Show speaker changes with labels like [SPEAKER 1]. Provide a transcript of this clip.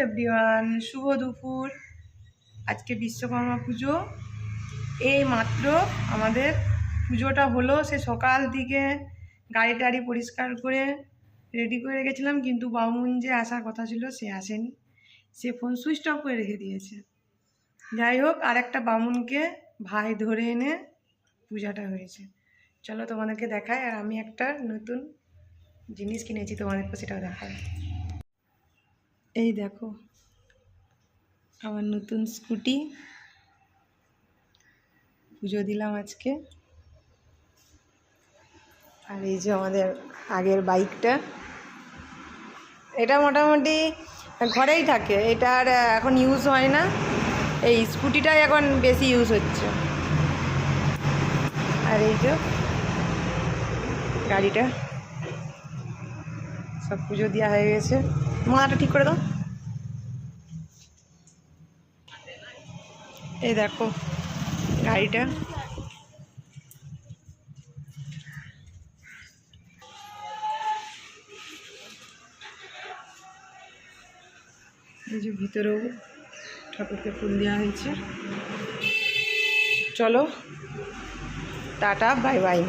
[SPEAKER 1] Everyone, শুভ দুপুর। আজকে বিশ্বকর্মা পুজো। এই মাত্র আমাদের পুজোটা হলো। সে সকাল থেকে গাড়ি টাড়ি পরিষ্কার করে রেডি করে রেখেছিলাম, কিন্তু বামুন যে আসার কথা ছিল সে আসেনি। সে ফোন সুইচ অফ করে রেখে দিয়েছে। যাই হোক, আর একটা বামুনকে ভাই ধরে এনে পূজাটা হয়েছে। চলো তোমাদেরকে দেখায়। আর আমি একটা নতুন জিনিস কিনেছি, তোমাদেরকে সেটাও দেখায়। এই দেখো আমার নতুন স্কুটি, পুজো দিলাম আজকে। আর এই যে আমাদের আগের বাইকটা, এটা মোটামুটি ঘরেই থাকে, এটা আর এখন ইউজ হয় না। এই স্কুটিটাই এখন বেশি ইউজ হচ্ছে। আর এই যে গাড়িটা, সব পুজো দেওয়া হয়ে গেছে। মাথাটা ঠিক করে দাও। এই দেখো গাড়িটা, এই যে ভিতরেও ঠাকুরকে ফুল দেওয়া হয়েছে। চলো টাটা, বাই বাই।